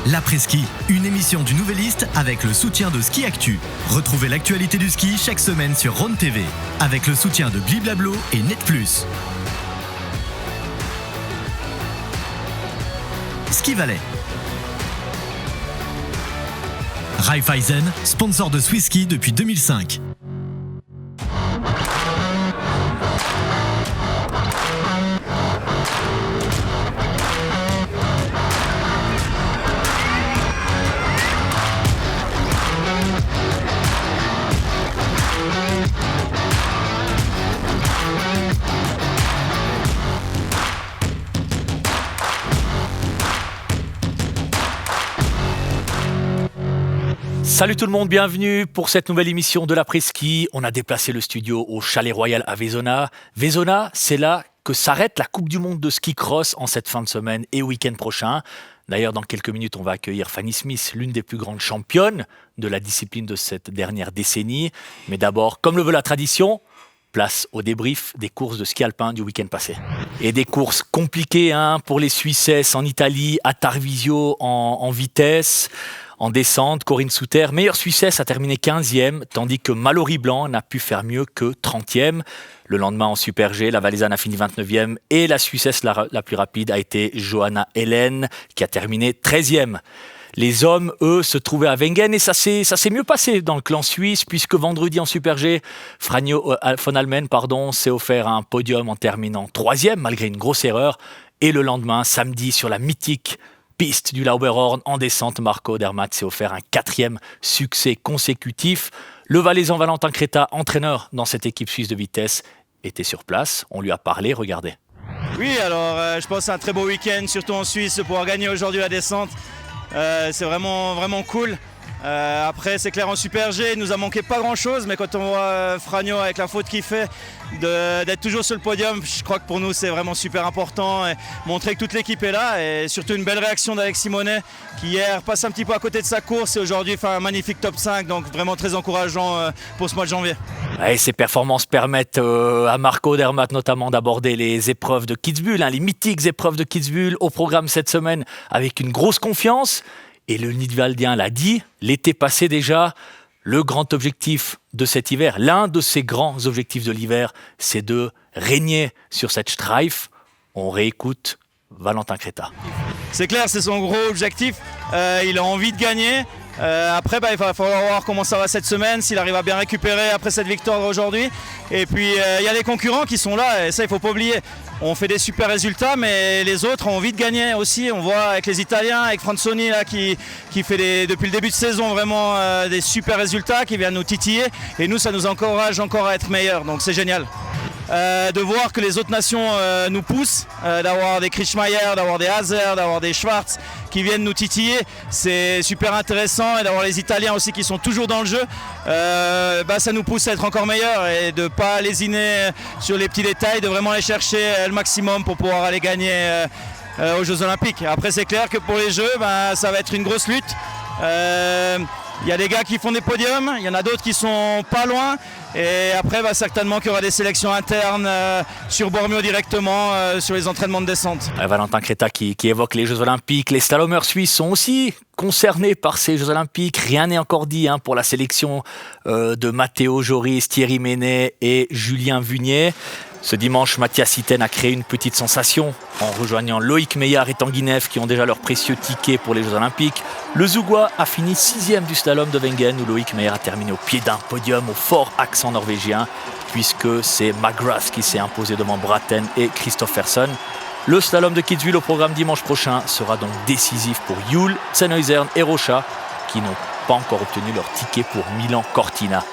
L'après-ski, une émission du Nouvelliste avec le soutien de Ski Actu. Retrouvez l'actualité du ski chaque semaine sur Rhône TV, avec le soutien de Bliblablo et Net+. Ski Valley. Raiffeisen, sponsor de Swisski depuis 2005. Salut tout le monde, bienvenue pour cette nouvelle émission de l'après-ski. On a déplacé le studio au Chalet Royal à Vezona. Vezona, c'est là que s'arrête la Coupe du Monde de ski cross en cette fin de semaine et week-end prochain. D'ailleurs, dans quelques minutes, on va accueillir Fanny Smith, l'une des plus grandes championnes de la discipline de cette dernière décennie. Mais d'abord, comme le veut la tradition, place au débrief des courses de ski alpin du week-end passé. Et des courses compliquées pour les Suissesses en Italie, à Tarvisio en vitesse. En descente, Corinne Souter, meilleure Suissesse, a terminé 15e, tandis que Mallory Blanc n'a pu faire mieux que 30e. Le lendemain, en Super G, la Valaisanne a fini 29e et la Suissesse la plus rapide a été Johanna Helen, qui a terminé 13e. Les hommes, eux, se trouvaient à Wengen et ça s'est mieux passé dans le clan suisse, puisque vendredi en Super G, Franjo von Almen s'est offert un podium en terminant 3e, malgré une grosse erreur. Et le lendemain, samedi, sur la mythique piste du Lauberhorn en descente, Marco Odermatt s'est offert un 4e succès consécutif. Le Valaisan Valentin Creta, entraîneur dans cette équipe suisse de vitesse, était sur place. On lui a parlé, regardez. Oui, alors je pense que c'est un très beau week-end, surtout en Suisse, de pouvoir gagner aujourd'hui la descente. C'est vraiment, vraiment cool. Après, c'est clair, en Super G, il nous a manqué pas grand-chose, mais quand on voit Franjo avec la faute qu'il fait, d'être toujours sur le podium, je crois que pour nous, c'est vraiment super important. Et montrer que toute l'équipe est là et surtout une belle réaction d'Alex Simonet, qui hier passe un petit peu à côté de sa course et aujourd'hui fait un magnifique top 5, donc vraiment très encourageant pour ce mois de janvier. Et ces performances permettent à Marco Odermatt notamment d'aborder les épreuves de Kitzbühel, les mythiques épreuves de Kitzbühel au programme cette semaine avec une grosse confiance. Et le Nidwaldien l'a dit, l'été passé déjà, le grand objectif de cet hiver, l'un de ces grands objectifs de l'hiver, c'est de régner sur cette Streif. On réécoute Valentin Creta. C'est clair, c'est son gros objectif. Il a envie de gagner. Après, il va falloir voir comment ça va cette semaine, s'il arrive à bien récupérer après cette victoire aujourd'hui. Et puis, il y a les concurrents qui sont là, et ça, il ne faut pas oublier. On fait des super résultats, mais les autres ont envie de gagner aussi. On voit avec les Italiens, avec Franzoni là, qui fait depuis le début de saison vraiment des super résultats, qui vient nous titiller. Et nous, ça nous encourage encore à être meilleurs, donc c'est génial. De voir que les autres nations nous poussent, d'avoir des Krischmeier, d'avoir des Hazer, d'avoir des Schwartz qui viennent nous titiller, c'est super intéressant, et d'avoir les Italiens aussi qui sont toujours dans le jeu, ça nous pousse à être encore meilleurs et de ne pas lésiner sur les petits détails, de vraiment aller chercher le maximum pour pouvoir aller gagner aux Jeux Olympiques. Après, c'est clair que pour les Jeux, ça va être une grosse lutte. Il y a des gars qui font des podiums, il y en a d'autres qui sont pas loin. Et après, certainement qu'il y aura des sélections internes sur Bormio directement, sur les entraînements de descente. Valentin Creta qui évoque les Jeux Olympiques. Les slalomeurs suisses sont aussi concernés par ces Jeux Olympiques. Rien n'est encore dit pour la sélection de Matteo Joris, Thierry Ménet et Julien Vunier. Ce dimanche, Mathias Itten a créé une petite sensation en rejoignant Loïc Meillard et Tanguy Neff qui ont déjà leur précieux ticket pour les Jeux Olympiques. Le Zougois a fini 6e du slalom de Wengen où Loïc Meillard a terminé au pied d'un podium au fort accent norvégien puisque c'est McGrath qui s'est imposé devant Braten et Christophersen. Le slalom de Kitzbühel au programme dimanche prochain sera donc décisif pour Jules, Sennhuysen et Rocha qui n'ont pas encore obtenu leur ticket pour Milan-Cortina.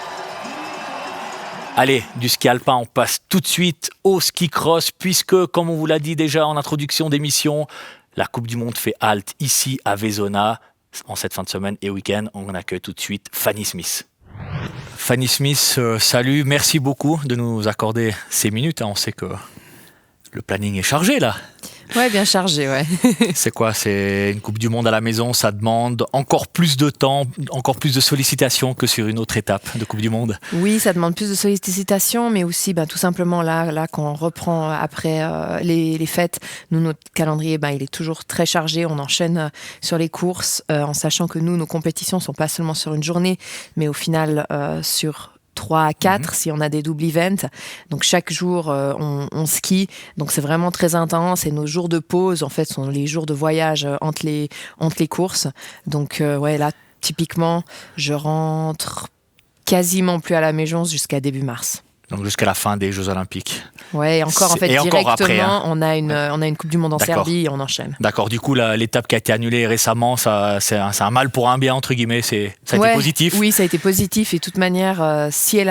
Allez, du ski alpin, on passe tout de suite au ski cross, puisque, comme on vous l'a dit déjà en introduction d'émission, la Coupe du Monde fait halte ici à Vezona. En cette fin de semaine et week-end, on accueille tout de suite Fanny Smith. Fanny Smith, salut, merci beaucoup de nous accorder ces minutes. On sait que le planning est chargé là. Ouais, bien chargé, ouais. C'est quoi? C'est une Coupe du Monde à la maison, ça demande encore plus de temps, encore plus de sollicitations que sur une autre étape de Coupe du Monde. Oui, ça demande plus de sollicitations, mais aussi tout simplement là quand on reprend après les fêtes, nous, notre calendrier, il est toujours très chargé. On enchaîne sur les courses en sachant que nous, nos compétitions ne sont pas seulement sur une journée, mais au final sur 3 à 4 si on a des double events. Donc chaque jour, on skie. Donc c'est vraiment très intense. Et nos jours de pause, en fait, sont les jours de voyage entre les courses. Donc là, typiquement, je rentre quasiment plus à la maison jusqu'à début mars. Donc jusqu'à la fin des Jeux Olympiques. Ouais, et encore en fait, et directement, encore après, hein. on a une Coupe du Monde en D'accord. Serbie et on enchaîne. D'accord, du coup, l'étape qui a été annulée récemment, c'est un mal pour un bien, entre guillemets, ça a été positif. Oui, ça a été positif et de toute manière, si elle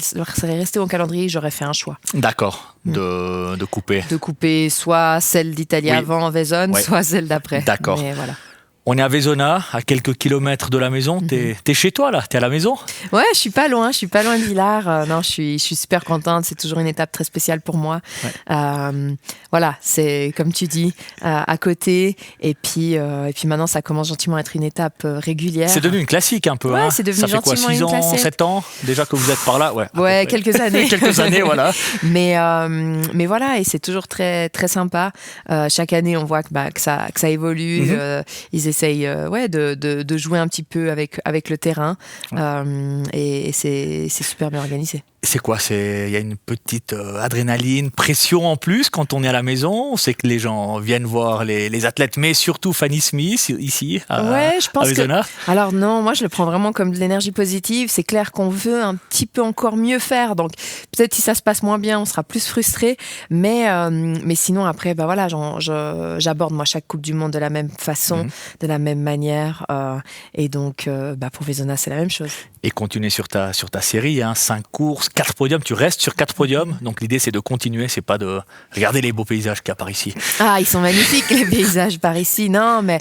serait restée au calendrier, j'aurais fait un choix. D'accord, de couper. De couper soit celle d'Italie avant Vaison, soit celle d'après. D'accord. Mais voilà. On est à Vaisonna, à quelques kilomètres de la maison. T'es chez toi là, t'es à la maison? Ouais, je suis pas loin de Villars. Non, je suis super contente. C'est toujours une étape très spéciale pour moi. Ouais. Voilà, c'est comme tu dis, à côté. Et puis maintenant, ça commence gentiment à être une étape régulière. C'est devenu une classique un peu. Ouais, hein. c'est devenu ça fait quoi, 6 ans, classique. 7 ans déjà que vous êtes par là? Ouais, quelques années. Quelques années, voilà. Mais voilà, et c'est toujours très très sympa. Chaque année, on voit que ça évolue. Ils essayent de jouer un petit peu avec le terrain et c'est super bien organisé. C'est quoi? Il y a une petite adrénaline, pression en plus quand on est à la maison. On sait que les gens viennent voir les athlètes, mais surtout Fanny Smith ici je pense à Vaisonna. Alors non, moi je le prends vraiment comme de l'énergie positive. C'est clair qu'on veut un petit peu encore mieux faire. Donc peut-être si ça se passe moins bien, on sera plus frustré. Mais sinon après, j'aborde moi chaque Coupe du Monde de la même façon, de la même manière. Et donc pour Vaisonna, c'est la même chose. Et continuer sur ta série, 5 courses, 4 podiums, tu restes sur 4 podiums, donc l'idée c'est de continuer, c'est pas de regarder les beaux paysages qu'il y a par ici. Ah, ils sont magnifiques les paysages par ici, non mais...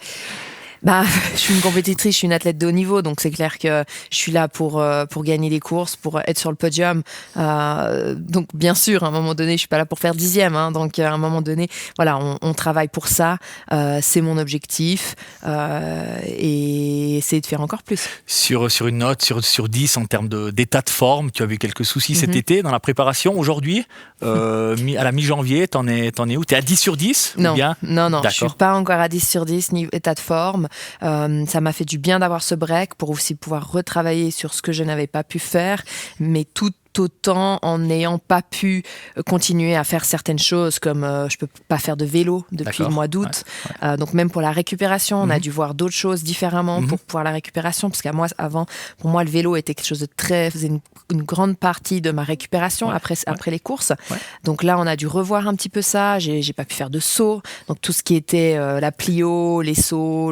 je suis une compétitrice, je suis une athlète de haut niveau, donc c'est clair que je suis là pour gagner les courses, pour être sur le podium. Donc bien sûr, à un moment donné, je suis pas là pour faire 10e. Donc à un moment donné, voilà, on travaille pour ça. C'est mon objectif et essayer de faire encore plus. Sur une note, sur 10 en termes d'état de forme, tu as eu quelques soucis cet été dans la préparation. Aujourd'hui, à la mi-janvier, t'en es où? T'es à 10 sur 10 Non, ou bien non, je suis pas encore à 10 sur 10 niveau état de forme. Ça m'a fait du bien d'avoir ce break pour aussi pouvoir retravailler sur ce que je n'avais pas pu faire, mais tout autant en n'ayant pas pu continuer à faire certaines choses comme je peux pas faire de vélo depuis le mois d'août. Donc même pour la récupération, on a dû voir d'autres choses différemment pour pouvoir la récupération, parce qu'à moi avant, pour moi le vélo était quelque chose de faisait une grande partie de ma récupération après les courses. Donc là on a dû revoir un petit peu ça. J'ai pas pu faire de saut, donc tout ce qui était la plio, les sauts,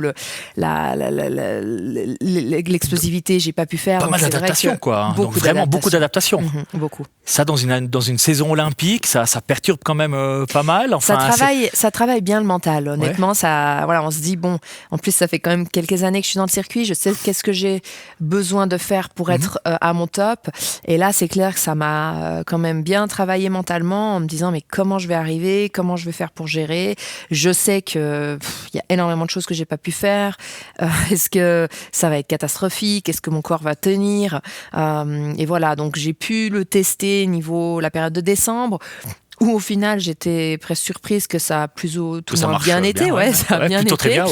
l'explosivité, j'ai pas pu faire. Pas donc mal d'adaptation quoi. Donc vraiment beaucoup d'adaptation. Beaucoup. Ça, dans une saison olympique, ça perturbe quand même pas mal. Enfin, ça travaille bien le mental. Honnêtement, on se dit, bon, en plus, ça fait quand même quelques années que je suis dans le circuit. Je sais qu'est-ce que j'ai besoin de faire pour être à mon top. Et là, c'est clair que ça m'a quand même bien travaillé mentalement en me disant, mais comment je vais arriver? Comment je vais faire pour gérer? Je sais qu'il y a énormément de choses que j'ai pas pu faire. Est-ce que ça va être catastrophique? Est-ce que mon corps va tenir? Et voilà, donc j'ai pu le tester niveau la période de décembre, où au final j'étais presque surprise que ça a plus ou moins bien été, ça a bien été, très bien,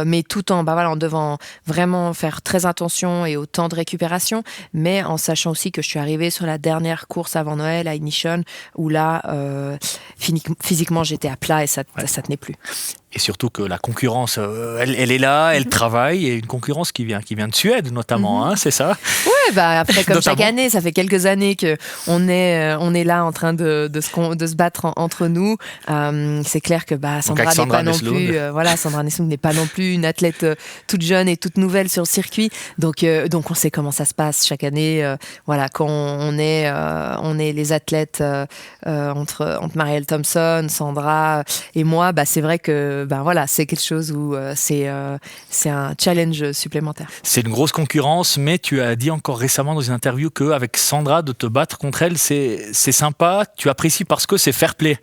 mais tout en devant vraiment faire très attention et au temps de récupération, mais en sachant aussi que je suis arrivée sur la dernière course avant Noël à Ignition, où là physiquement j'étais à plat et ça tenait plus. Et surtout que la concurrence, elle est là, elle travaille, et une concurrence qui vient de Suède notamment, c'est ça? Ouais, après comme chaque année, ça fait quelques années que on est là en train de se battre entre nous. C'est clair que Sandra n'est pas non plus, Sandra Nestlund n'est pas non plus une athlète toute jeune et toute nouvelle sur le circuit. Donc on sait comment ça se passe chaque année. Quand on est les athlètes entre Marielle Thompson, Sandra et moi, c'est vrai que voilà, c'est quelque chose où c'est un challenge supplémentaire. C'est une grosse concurrence, mais tu as dit encore récemment dans une interview qu'avec Sandra, de te battre contre elle, c'est sympa, tu apprécies parce que c'est fair play.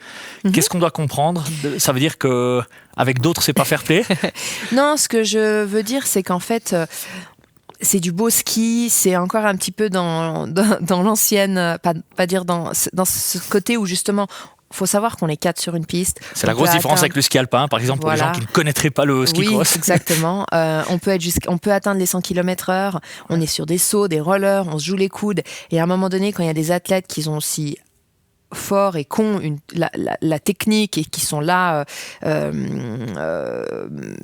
Qu'est-ce qu'on doit comprendre ? Ça veut dire qu'avec d'autres, c'est pas fair play ? Non, ce que je veux dire, c'est qu'en fait... c'est du beau ski, c'est encore un petit peu dans l'ancienne, pas dire dans ce côté où justement, il faut savoir qu'on est 4 sur une piste. C'est la grosse différence avec le ski alpin, par exemple, pour les gens qui ne connaîtraient pas le ski cross. Oui, exactement. On peut atteindre les 100 km/h, on est sur des sauts, des rollers, on se joue les coudes. Et à un moment donné, quand il y a des athlètes qui ont aussi forts et qu'ont la technique et qui sont là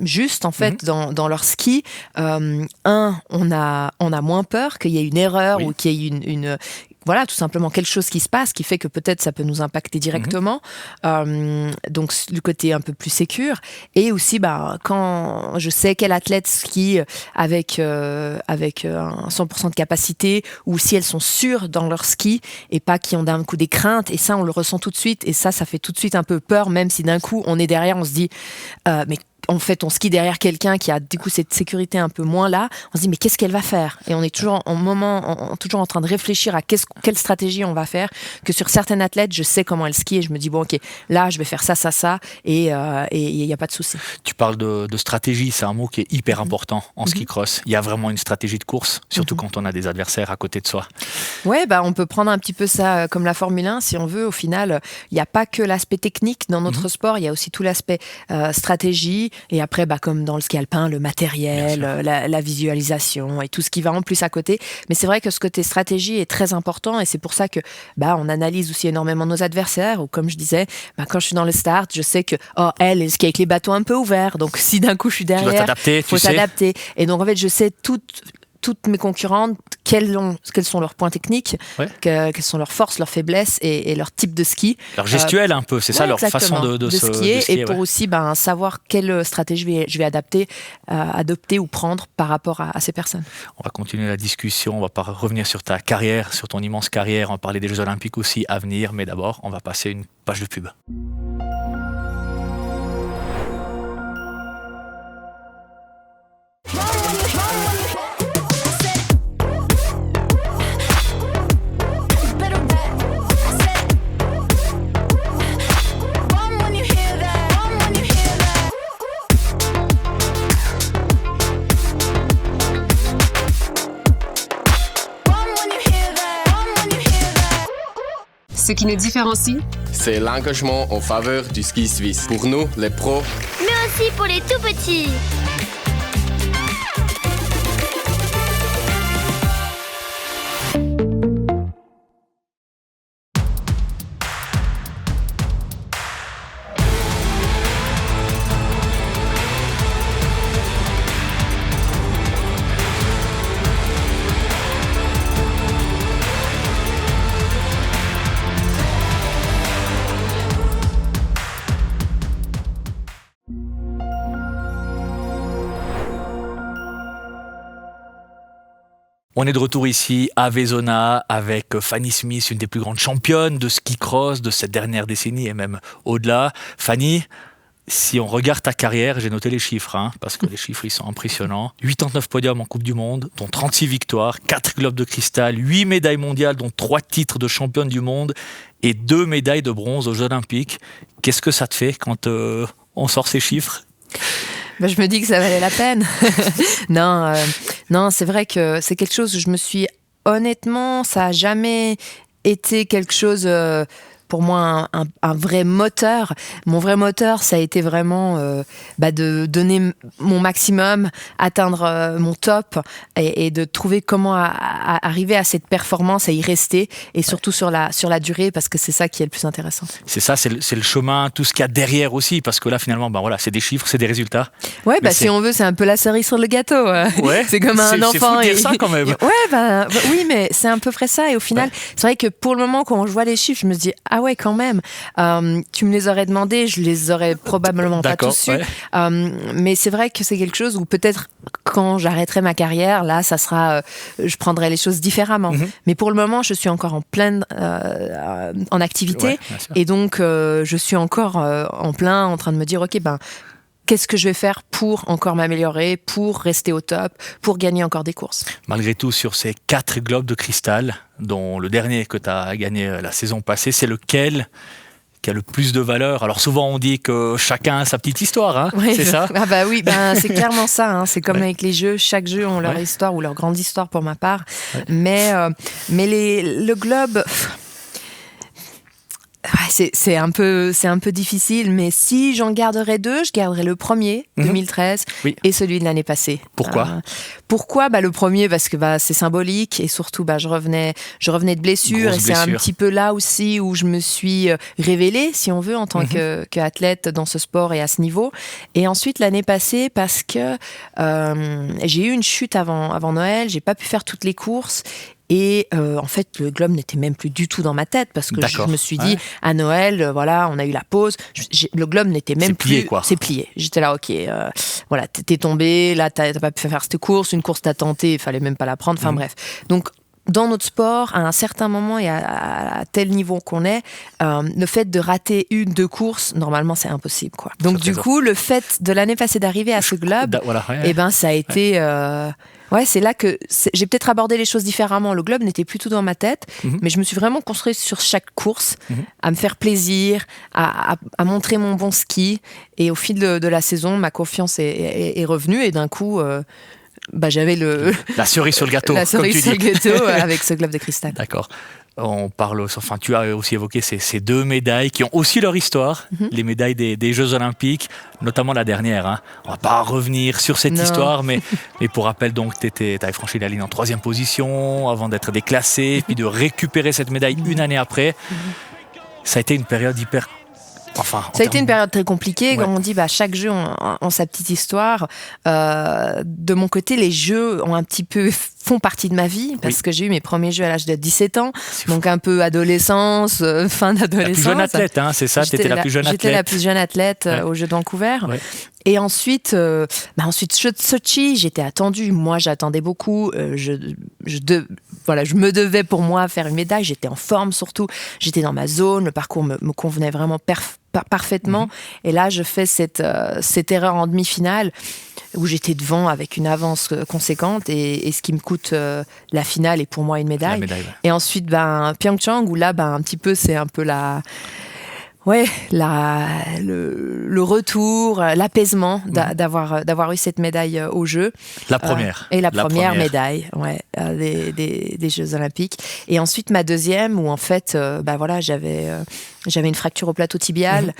juste en fait dans leur ski, on a moins peur qu'il y ait une erreur ou qu'il y ait une voilà, tout simplement quelque chose qui se passe qui fait que peut-être ça peut nous impacter directement. Donc du côté un peu plus sécure. Et aussi quand je sais quel athlète skie avec un 100% de capacité, ou si elles sont sûres dans leur ski et pas qui ont d'un coup des craintes, et ça on le ressent tout de suite, et ça fait tout de suite un peu peur, même si d'un coup on est derrière, on se dit mais on fait ton ski derrière quelqu'un qui a du coup cette sécurité un peu moins là, on se dit mais qu'est-ce qu'elle va faire ? Et on est toujours toujours en train de réfléchir à quelle stratégie on va faire, que sur certains athlètes, je sais comment elles skient et je me dis bon ok, là je vais faire ça, et il n'y a pas de souci. Tu parles de stratégie, c'est un mot qui est hyper important en ski cross. Il y a vraiment une stratégie de course, surtout quand on a des adversaires à côté de soi. Ouais, on peut prendre un petit peu ça comme la Formule 1 si on veut. Au final, il n'y a pas que l'aspect technique dans notre sport, il y a aussi tout l'aspect stratégie. Et après, comme dans le ski alpin, le matériel, la visualisation et tout ce qui va en plus à côté. Mais c'est vrai que ce côté stratégie est très important, et c'est pour ça que on analyse aussi énormément nos adversaires. Ou comme je disais, quand je suis dans le start, je sais que elle skie avec les bateaux un peu ouverts. Donc si d'un coup je suis derrière, il faut s'adapter. Et donc en fait, je sais toutes mes concurrentes, quels sont leurs points techniques, quelles sont leurs forces, leurs faiblesses et leur type de ski. Leur gestuelle un peu, c'est ça leur façon de skier. Et pour aussi savoir quelle stratégie je vais adopter ou prendre par rapport à ces personnes. On va continuer la discussion, on va pas revenir sur ta carrière, sur ton immense carrière, on va parler des Jeux Olympiques aussi à venir, mais d'abord on va passer une page de pub. Ce qui nous différencie, c'est l'engagement en faveur du ski suisse. Pour nous, les pros, mais aussi pour les tout petits. On est de retour ici à Vaisonna avec Fanny Smith, une des plus grandes championnes de ski cross de cette dernière décennie et même au-delà. Fanny, si on regarde ta carrière, j'ai noté les chiffres, parce que les chiffres ils sont impressionnants. 89 podiums en Coupe du Monde, dont 36 victoires, 4 globes de cristal, 8 médailles mondiales, dont 3 titres de championne du monde et 2 médailles de bronze aux Jeux Olympiques. Qu'est-ce que ça te fait quand on sort ces chiffres ? Je me dis que ça valait la peine. Non, c'est vrai que c'est quelque chose où je me suis... Honnêtement, ça n'a jamais été quelque chose... pour moi, un vrai moteur. Mon vrai moteur, ça a été vraiment de donner mon maximum, atteindre mon top et de trouver comment arriver à cette performance et y rester, et surtout sur la durée, parce que c'est ça qui est le plus intéressant. C'est ça, c'est le chemin, tout ce qu'il y a derrière aussi, parce que là, finalement, c'est des chiffres, c'est des résultats. Ouais, si on veut, c'est un peu la cerise sur le gâteau. Ouais, c'est comme un enfant. C'est fou de dire ça quand même. Ouais, oui, mais c'est un peu près ça. Et au final, c'est vrai que pour le moment, quand je vois les chiffres, je me dis, ah ouais, quand même. Tu me les aurais demandé, je les aurais probablement pas tous su. Mais c'est vrai que c'est quelque chose où peut-être quand j'arrêterai ma carrière, là, ça sera, je prendrai les choses différemment. Mais pour le moment, je suis encore en pleine en activité, et donc je suis encore en train de me dire, ok, qu'est-ce que je vais faire pour encore m'améliorer, pour rester au top, pour gagner encore des courses. Malgré tout, sur ces 4 globes de cristal, dont le dernier que tu as gagné la saison passée, c'est lequel qui a le plus de valeur? Alors souvent on dit que chacun a sa petite histoire, hein, Oui, c'est ça? Ah bah oui, c'est clairement ça. Hein. C'est comme avec les jeux, chaque jeu a leur histoire ou leur grande histoire pour ma part. Ouais. Mais le globe... C'est un peu difficile, mais si j'en garderais 2, je garderais le premier, 2013, et celui de l'année passée. Pourquoi Pourquoi le premier, parce que c'est symbolique, et surtout je revenais de blessure, et c'est un petit peu là aussi où je me suis révélée, si on veut, en tant qu'athlète dans ce sport et à ce niveau. Et ensuite l'année passée, parce que j'ai eu une chute avant Noël, j'ai pas pu faire toutes les courses. Et en fait, le globe n'était même plus du tout dans ma tête parce que je me suis dit, à Noël, voilà, on a eu la pause. Le globe n'était même plus... plié, quoi. C'est plié. J'étais là, ok, voilà, t'es tombé, là, t'as pas pu faire cette course. Une course, t'as tenté, il fallait même pas la prendre. Enfin bref. Donc, dans notre sport, à un certain moment et à tel niveau qu'on est, le fait de rater 1-2 courses, normalement, c'est impossible, quoi. Donc, du coup, le fait de l'année passée d'arriver à ce globe, ça a été... c'est là que j'ai peut-être abordé les choses différemment. Le globe n'était plus tout dans ma tête, mais je me suis vraiment construite sur chaque course, à me faire plaisir, à montrer mon bon ski. Et au fil de la saison, ma confiance est revenue et d'un coup... j'avais la cerise sur le gâteau, la cerise sur le gâteau avec ce globe de cristal. D'accord. Tu as aussi évoqué ces 2 médailles qui ont aussi leur histoire, les médailles des Jeux Olympiques, notamment la dernière. Hein. On ne va pas revenir sur cette histoire, mais pour rappel, donc, tu avais franchi la ligne en 3e position avant d'être déclassé, puis de récupérer cette médaille une année après. Ça a été une période hyper... Ça a été une période très compliquée, comme on dit, chaque jeu a sa petite histoire. De mon côté, les jeux font partie de ma vie, parce que j'ai eu mes premiers jeux à l'âge de 17 ans, donc un peu adolescence, fin d'adolescence. La plus jeune athlète, hein, c'est ça? T'étais la plus jeune athlète. J'étais la plus jeune athlète aux Jeux de Vancouver. Ouais. Et ensuite, Jeux de Sochi, j'étais attendue. Moi, j'attendais beaucoup. Je me devais pour moi faire une médaille. J'étais en forme surtout. J'étais dans ma zone. Le parcours me convenait vraiment parfaitement. Et là, je fais cette erreur en demi-finale où j'étais devant avec une avance conséquente et ce qui me coûte la finale et pour moi une médaille. Et ensuite, Pyeongchang, où là, un petit peu, c'est un peu le retour, l'apaisement d'avoir eu cette médaille au jeu. La première. Et la première médaille des Jeux Olympiques. Et ensuite, ma deuxième, où en fait, j'avais une fracture au plateau tibial.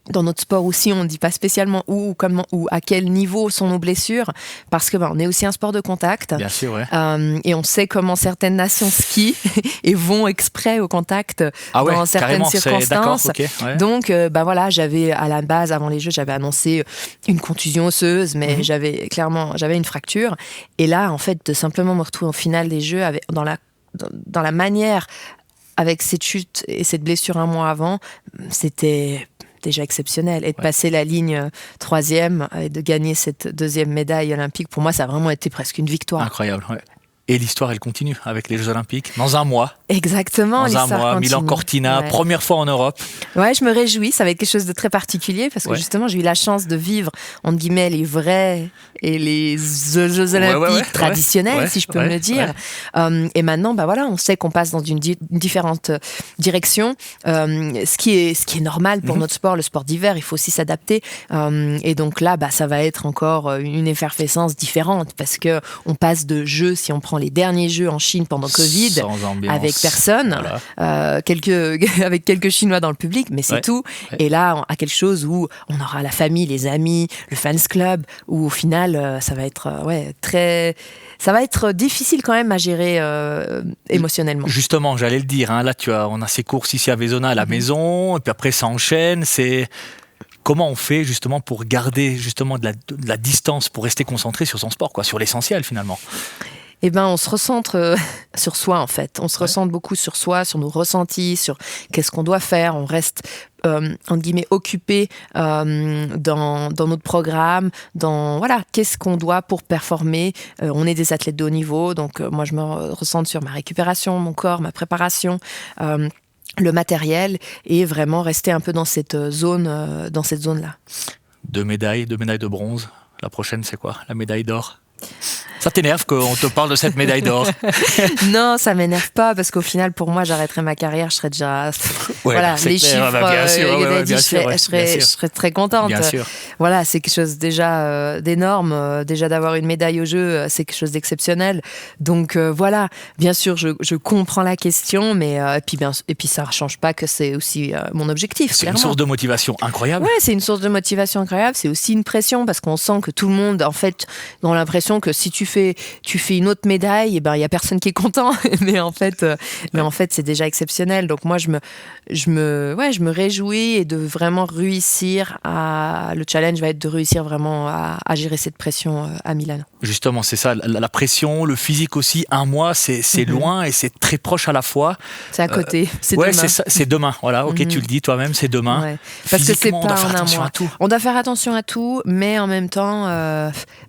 Dans notre sport aussi, on ne dit pas spécialement où, comment, ou à quel niveau sont nos blessures, parce que on est aussi un sport de contact. Bien sûr, ouais. Et on sait comment certaines nations skient et vont exprès au contact dans certaines circonstances. Donc, j'avais à la base, avant les Jeux, j'avais annoncé une contusion osseuse, mais j'avais une fracture. Et là, en fait, de simplement me retrouver au final des Jeux dans la manière, avec cette chute et cette blessure un mois avant, c'était déjà exceptionnel. Et de passer la ligne 3e et de gagner cette 2e médaille olympique, pour moi, ça a vraiment été presque une victoire. Incroyable, ouais. Et l'histoire, elle continue avec les Jeux Olympiques dans un mois. Exactement, l'histoire continue. Milan-Cortina, première fois en Europe. Ouais, je me réjouis. Ça va être quelque chose de très particulier parce que justement, j'ai eu la chance de vivre, entre guillemets, les vrais et les Jeux Olympiques traditionnels, si je peux me le dire. Et maintenant, on sait qu'on passe dans une différente direction. Ce qui est normal pour notre sport, le sport d'hiver, il faut aussi s'adapter. Et donc là, ça va être encore une effervescence différente parce que on passe de jeux, si on prend les derniers jeux en Chine pendant Covid, sans ambiance, avec personne, avec quelques Chinois dans le public, mais c'est tout. Ouais. Et là, à quelque chose où on aura la famille, les amis, le fans club, où au final, ça va être ça va être difficile quand même à gérer émotionnellement. Justement, j'allais le dire. Hein, là, on a ces courses ici à Vaisona à la maison, et puis après ça enchaîne. Comment on fait justement pour garder justement de la distance, pour rester concentré sur son sport, sur l'essentiel finalement? On se recentre sur soi en fait. On se recentre beaucoup sur soi, sur nos ressentis, sur qu'est-ce qu'on doit faire. On reste entre guillemets occupé dans notre programme, qu'est-ce qu'on doit pour performer. On est des athlètes de haut niveau, donc moi je me recentre sur ma récupération, mon corps, ma préparation. Le matériel et vraiment rester un peu dans cette zone-là. 2 médailles de bronze. La prochaine, c'est quoi? La médaille d'or? Ça t'énerve qu'on te parle de cette médaille d'or? Non, ça m'énerve pas parce qu'au final, pour moi, j'arrêterais ma carrière, je serais déjà. Voilà, les chiffres, je serais très contente. Bien sûr. Voilà, c'est quelque chose déjà d'énorme. Déjà d'avoir une médaille au jeu, c'est quelque chose d'exceptionnel. Donc voilà, bien sûr, je comprends la question, mais et puis ça ne change pas que c'est aussi mon objectif. C'est clairement. une source de motivation incroyable. Ouais, c'est une source de motivation incroyable. C'est aussi une pression parce qu'on sent que tout le monde, en fait, a l'impression que si tu fais une autre médaille, et ben il y a personne qui est content. mais en fait, c'est déjà exceptionnel. Donc moi, je me réjouis et de vraiment réussir le challenge va être de réussir vraiment à gérer cette pression à Milan. Justement, c'est ça, la pression, le physique aussi. Un mois, c'est loin et c'est très proche à la fois. C'est à côté. C'est ouais, demain. c'est ça, c'est demain. Voilà, ok, tu le dis toi-même, c'est demain. Ouais. Parce que c'est pas on doit faire en un attention mois. à tout. On doit faire attention à tout, mais en même temps,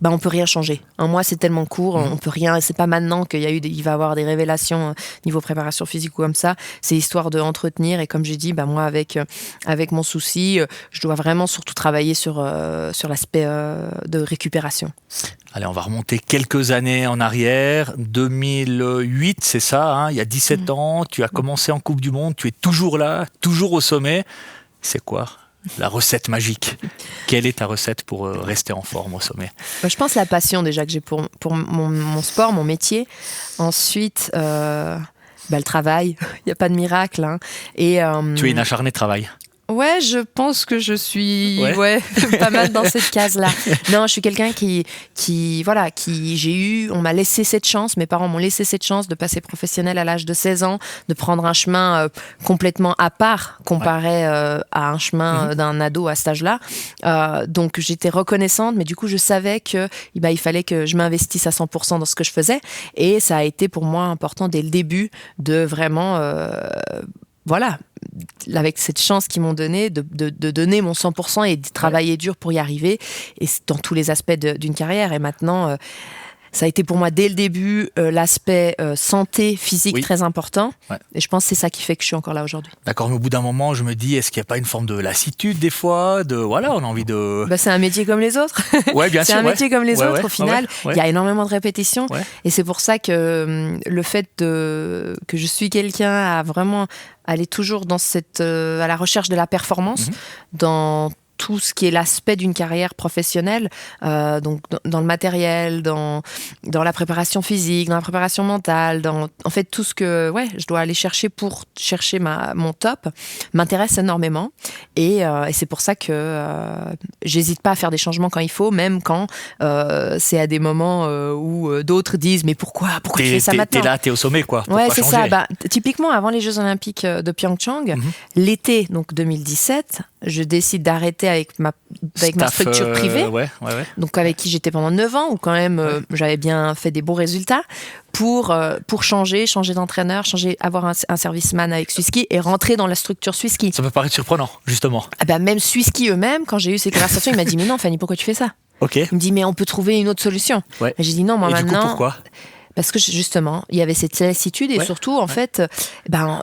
on peut rien changer. Un mois, c'est tellement court, on peut rien. C'est pas maintenant il va y avoir des révélations niveau préparation physique ou comme ça. C'est histoire de entretenir. Et comme j'ai dit, moi avec mon souci, je dois vraiment surtout travailler sur l'aspect de récupération. Allez, on va remonter quelques années en arrière. 2008, c'est ça, hein, il y a 17 ans, tu as commencé en Coupe du Monde, tu es toujours là, toujours au sommet. C'est quoi la recette magique? Quelle est ta recette pour rester en forme au sommet? Je pense la passion déjà que j'ai pour mon sport, mon métier. Ensuite, le travail, il n'y a pas de miracle. Hein. Et, tu es une acharnée de travail. Ouais, je pense que je suis pas mal dans cette case-là. Non, je suis quelqu'un on m'a laissé cette chance, mes parents m'ont laissé cette chance de passer professionnel à l'âge de 16 ans, de prendre un chemin complètement à part comparé à un chemin d'un ado à cet âge-là. Donc j'étais reconnaissante, mais du coup je savais que il fallait que je m'investisse à 100% dans ce que je faisais, et ça a été pour moi important dès le début de vraiment avec cette chance qu'ils m'ont donnée de donner mon 100% et de travailler dur pour y arriver, et dans tous les aspects d'une carrière. Et maintenant, ça a été pour moi dès le début l'aspect santé physique très important. Ouais. Et je pense que c'est ça qui fait que je suis encore là aujourd'hui. D'accord, mais au bout d'un moment, je me dis, est-ce qu'il n'y a pas une forme de lassitude des fois on a envie de... c'est un métier comme les autres. Ouais, bien sûr. C'est un métier comme les autres. Au final, il y a énormément de répétitions. Ouais. Et c'est pour ça que le fait que je suis quelqu'un à vraiment aller toujours dans à la recherche de la performance, dans tout ce qui est l'aspect d'une carrière professionnelle, donc dans le matériel, dans la préparation physique, dans la préparation mentale, en fait tout ce que je dois aller chercher pour chercher mon top m'intéresse énormément, et c'est pour ça que j'hésite pas à faire des changements quand il faut, même quand c'est à des moments où d'autres disent mais pourquoi tu fais ça maintenant? T'es là, t'es au sommet quoi. Ouais, c'est changer? Ça. Typiquement avant les Jeux Olympiques de Pyeongchang, l'été donc 2017, je décide d'arrêter avec ma structure privée, donc avec qui j'étais pendant 9 ans, où quand même j'avais bien fait des bons résultats, pour changer d'entraîneur, avoir un serviceman avec Swisski et rentrer dans la structure Swisski. Ça peut paraître surprenant, justement. Même Swisski eux-mêmes, quand j'ai eu ces conversations, il m'a dit mais non Fanny, pourquoi tu fais ça? Il me dit mais on peut trouver une autre solution. Et j'ai dit non, moi maintenant. Du coup, pourquoi? Parce que justement, il y avait cette lassitude, et surtout, en fait,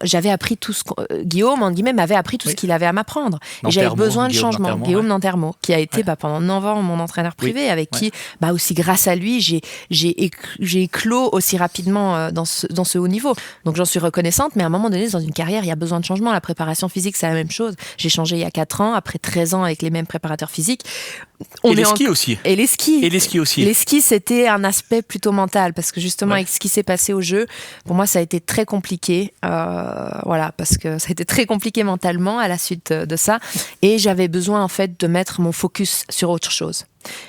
j'avais appris tout ce Guillaume, en guillemets, m'avait appris tout ce qu'il avait à m'apprendre. Et j'avais besoin de changement. Guillaume Nantermo, qui a été pendant 9 ans mon entraîneur privé, avec qui, aussi grâce à lui, j'ai éclos aussi rapidement dans ce haut niveau. Donc j'en suis reconnaissante, mais à un moment donné, dans une carrière, il y a besoin de changement. La préparation physique, c'est la même chose. J'ai changé il y a 4 ans, après 13 ans avec les mêmes préparateurs physiques. Et les skis aussi. Et les skis aussi. Les skis, c'était un aspect plutôt mental, parce que justement, avec ce qui s'est passé au jeu, pour moi, ça a été très compliqué. Parce que ça a été très compliqué mentalement à la suite de ça. Et j'avais besoin, en fait, de mettre mon focus sur autre chose.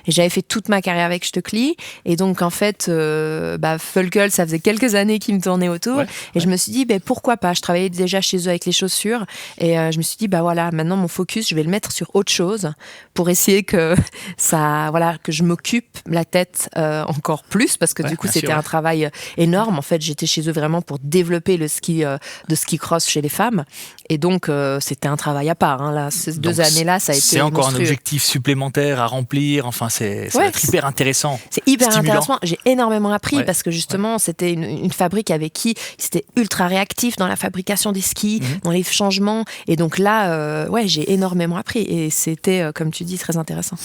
Et j'avais fait toute ma carrière avec Stöckli, et donc en fait Völkel, ça faisait quelques années qu'il me tournait autour, et je me suis dit pourquoi pas, je travaillais déjà chez eux avec les chaussures, et je me suis dit maintenant mon focus, je vais le mettre sur autre chose pour essayer que je m'occupe la tête encore plus, parce que du coup c'était un travail énorme. En fait, j'étais chez eux vraiment pour développer le ski de ski cross chez les femmes, et donc c'était un travail à part, hein, là, ces 2 années-là, ça a été c'est encore monstrueux. un objectif supplémentaire à remplir découvrir. Enfin, ça va être hyper intéressant. C'est hyper stimulant. intéressant. J'ai énormément appris parce que justement, c'était une fabrique avec qui c'était ultra réactif dans la fabrication des skis, dans les changements. Et donc là, j'ai énormément appris. Et c'était, comme tu dis, très intéressant.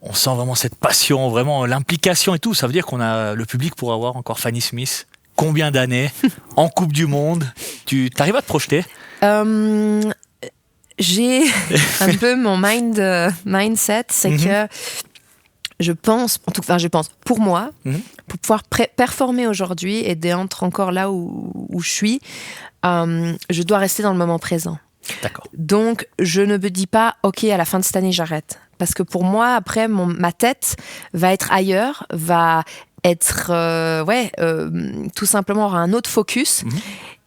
On sent vraiment cette passion, vraiment l'implication et tout. Ça veut dire qu'on a le public pour avoir encore Fanny Smith. Combien d'années en Coupe du Monde? Tu arrives à te projeter? J'ai un peu mon mindset, c'est que je pense, pour moi, pour pouvoir performer aujourd'hui et d'être encore là où je suis, je dois rester dans le moment présent. D'accord. Donc, je ne me dis pas, OK, à la fin de cette année, j'arrête. Parce que pour moi, après, ma tête va être ailleurs, va être, tout simplement avoir un autre focus.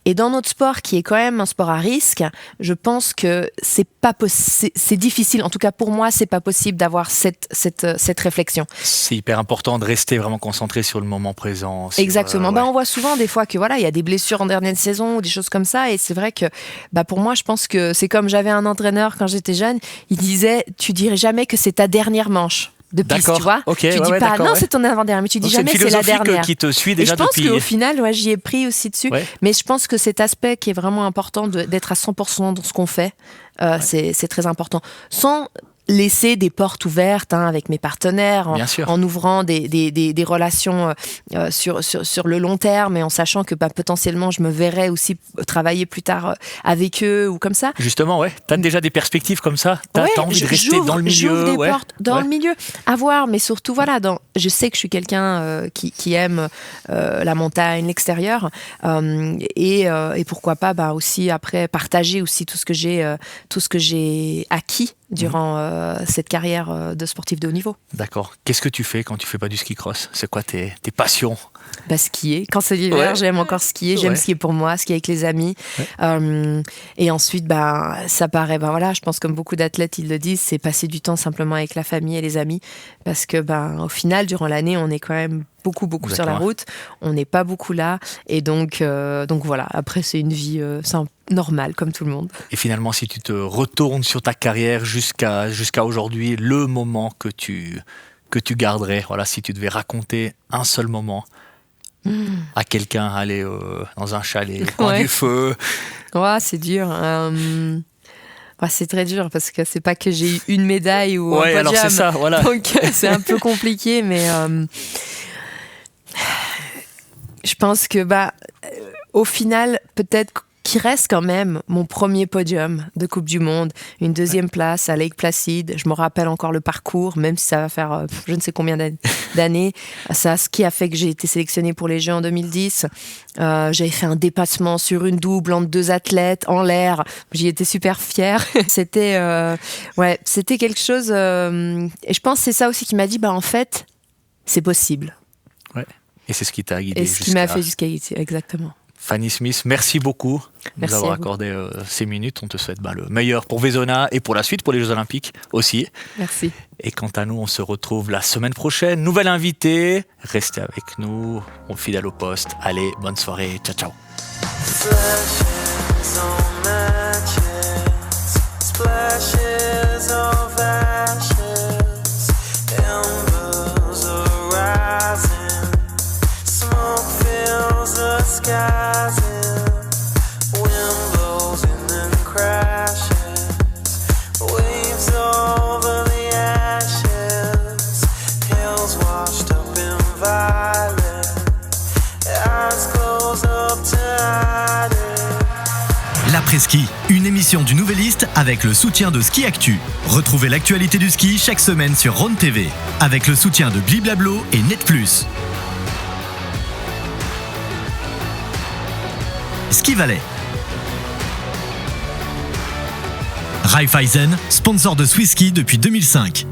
Et dans notre sport, qui est quand même un sport à risque, je pense que c'est difficile. En tout cas, pour moi, c'est pas possible d'avoir cette réflexion. C'est hyper important de rester vraiment concentré sur le moment présent. Exactement. On voit souvent des fois que il y a des blessures en dernière de saison ou des choses comme ça. Et c'est vrai que, pour moi, je pense que c'est comme j'avais un entraîneur quand j'étais jeune. Il disait, tu dirais jamais que c'est ta dernière manche de piste, tu vois. Okay, tu dis pas, non, c'est ton avant-dernière, mais tu dis jamais c'est la dernière. Qui te suit déjà. Et je pense qu'au final, j'y ai pris aussi dessus. Ouais. Mais je pense que cet aspect qui est vraiment important d'être à 100% dans ce qu'on fait, c'est très important. Sans laisser des portes ouvertes avec mes partenaires, en ouvrant des relations sur le long terme et en sachant que potentiellement je me verrais aussi travailler plus tard avec eux ou comme ça. Justement, tu as déjà des perspectives comme ça? Tu as envie de rester dans le milieu? J'ouvre des portes dans le milieu, à voir, mais surtout, je sais que je suis quelqu'un qui aime la montagne, l'extérieur, et pourquoi pas aussi après partager aussi tout ce que j'ai acquis durant cette carrière de sportif de haut niveau. D'accord. Qu'est-ce que tu fais quand tu fais pas du ski cross? C'est quoi tes passions? Skier. Quand c'est l'hiver, j'aime encore skier. J'aime skier pour moi, skier avec les amis. Et ensuite, ça paraît, je pense comme beaucoup d'athlètes, ils le disent, c'est passer du temps simplement avec la famille et les amis. Parce que, au final, durant l'année, on est quand même beaucoup sur la route. On n'est pas beaucoup là. Et donc voilà. Après, c'est une vie normale, comme tout le monde. Et finalement, si tu te retournes sur ta carrière jusqu'à aujourd'hui, le moment que tu garderais, si tu devais raconter un seul moment à quelqu'un, aller dans un chalet, au coin du feu. C'est dur. C'est très dur parce que c'est pas que j'ai eu une médaille ou un podium. Alors c'est ça, voilà. Donc c'est un peu compliqué, mais je pense que au final, peut-être qui reste quand même mon premier podium de Coupe du Monde, une deuxième place à Lake Placid. Je me rappelle encore le parcours, même si ça va faire je ne sais combien d'années. Ça, ce qui a fait que j'ai été sélectionnée pour les Jeux en 2010. J'avais fait un dépassement sur une double entre deux athlètes en l'air. J'y étais super fière. C'était quelque chose. Et je pense que c'est ça aussi qui m'a dit, en fait, c'est possible. Ouais. Et c'est ce qui t'a guidé. Et ce qui m'a fait jusqu'à ici, exactement. Fanny Smith, merci beaucoup de nous avoir accordé ces minutes. On te souhaite le meilleur pour Vaisonna et pour la suite, pour les Jeux Olympiques aussi. Merci. Et quant à nous, on se retrouve la semaine prochaine. Nouvelle invitée. Restez avec nous. On est fidèle au poste. Allez, bonne soirée. Ciao, ciao. Skies in, wind blows and then crashes, waves over the ashes, hills washed up in violet, eyes close up to hide it. L'après-ski, une émission du Nouvelliste avec le soutien de Ski Actu. Retrouvez l'actualité du ski chaque semaine sur Rhône TV, avec le soutien de Bliblablo et Net+. Ski Valley. Raiffeisen, sponsor de Swiss Ski depuis 2005.